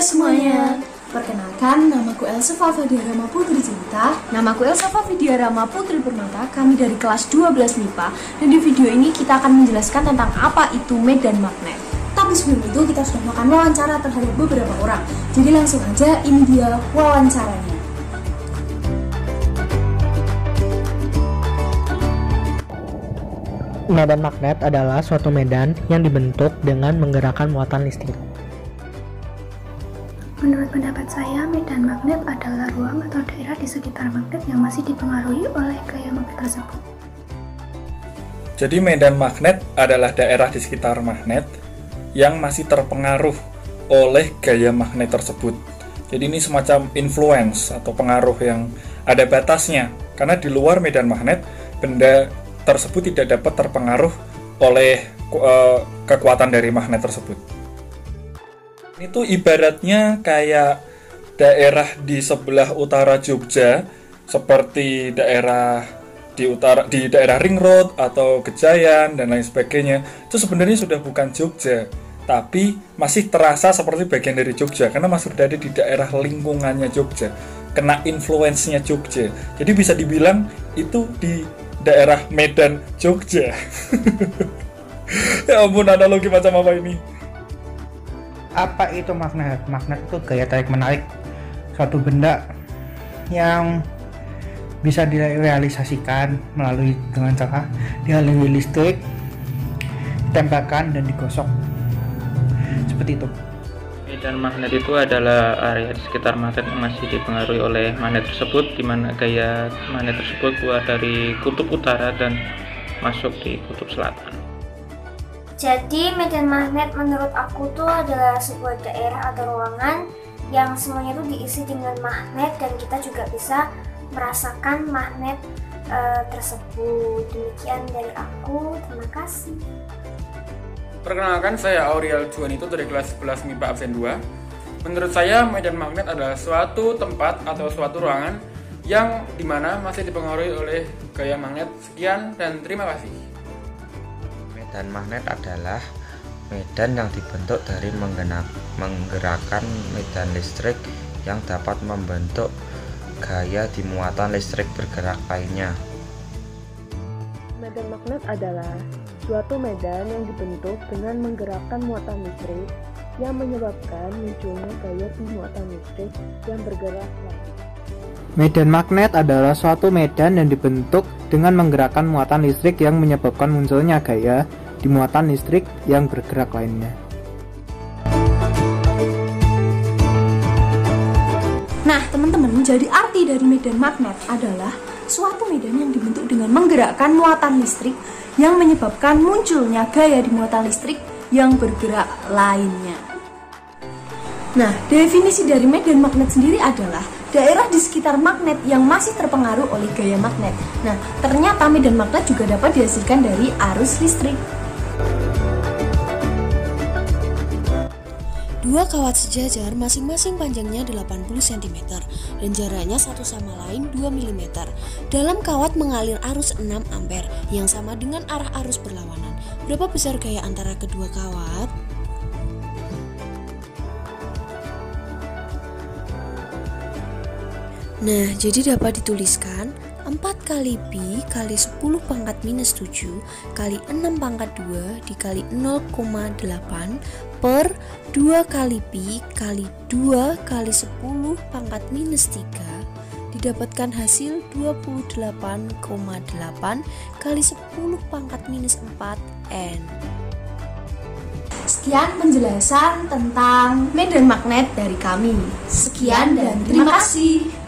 semuanya, perkenalkan namaku Elsa Favidia Rama Putri Cinta. Namaku Elsa Favidia Rama Putri Permata, kami dari kelas 12 MIPA. Dan di video ini kita akan menjelaskan tentang apa itu medan magnet. Tapi sebelum itu kita sudah melakukan wawancara terhadap beberapa orang. Jadi langsung aja, ini dia wawancaranya. Medan magnet adalah suatu medan yang dibentuk dengan menggerakkan muatan listrik. Menurut pendapat saya, medan magnet adalah ruang atau daerah di sekitar magnet yang masih dipengaruhi oleh gaya magnet tersebut. Jadi medan magnet adalah daerah di sekitar magnet yang masih terpengaruh oleh gaya magnet tersebut. Jadi ini semacam influence atau pengaruh yang ada batasnya. Karena di luar medan magnet, benda tersebut tidak dapat terpengaruh oleh kekuatan dari magnet tersebut. Itu ibaratnya kayak daerah di sebelah utara Jogja, seperti daerah di daerah Ring Road atau Gejayan dan lain sebagainya. Itu sebenarnya sudah bukan Jogja, tapi masih terasa seperti bagian dari Jogja karena masih berada di daerah lingkungannya Jogja, kena influence-nya Jogja. Jadi bisa dibilang itu di daerah Medan Jogja. Ya ampun, analogi macam apa ini? Apa itu magnet? Magnet itu gaya tarik-menarik suatu benda yang bisa direalisasikan melalui dengan cara dialiri listrik, ditembakkan dan digosok. Seperti itu. Medan magnet itu adalah area di sekitar magnet yang masih dipengaruhi oleh magnet tersebut, di mana gaya magnet tersebut keluar dari kutub utara dan masuk di kutub selatan. Jadi medan magnet menurut aku tuh adalah sebuah daerah atau ruangan yang semuanya tuh diisi dengan magnet dan kita juga bisa merasakan magnet tersebut. Demikian dari aku, terima kasih. Perkenalkan, saya Auriel Juanito dari kelas 11 MIPA absen 2. Menurut saya, medan magnet adalah suatu tempat atau suatu ruangan yang dimana masih dipengaruhi oleh gaya magnet. Sekian dan terima kasih. Medan magnet adalah medan yang dibentuk dari menggerakkan medan listrik yang dapat membentuk gaya di muatan listrik bergerak lainnya. Medan magnet adalah suatu medan yang dibentuk dengan menggerakkan muatan listrik yang menyebabkan munculnya gaya di muatan listrik yang bergerak lainnya. Medan magnet adalah suatu medan yang dibentuk dengan menggerakkan muatan listrik yang menyebabkan munculnya gaya di muatan listrik yang bergerak lainnya. Nah teman-teman, jadi arti dari medan magnet adalah suatu medan yang dibentuk dengan menggerakkan muatan listrik yang menyebabkan munculnya gaya di muatan listrik yang bergerak lainnya. Nah, definisi dari medan magnet sendiri adalah daerah di sekitar magnet yang masih terpengaruh oleh gaya magnet. Nah, ternyata medan magnet juga dapat dihasilkan dari arus listrik. Dua kawat sejajar masing-masing panjangnya 80 cm dan jaraknya satu sama lain 2 mm. Dalam kawat mengalir arus 6 ampere yang sama dengan arah arus berlawanan. Berapa besar gaya antara kedua kawat? Nah, jadi dapat dituliskan 4 kali pi kali 10 pangkat minus 7 kali 6 pangkat 2 dikali 0,8 per 2 kali pi kali 2 kali 10 pangkat minus 3 didapatkan hasil 28,8 kali 10 pangkat minus 4 N. Sekian penjelasan tentang medan magnet dari kami. Sekian dan terima kasih.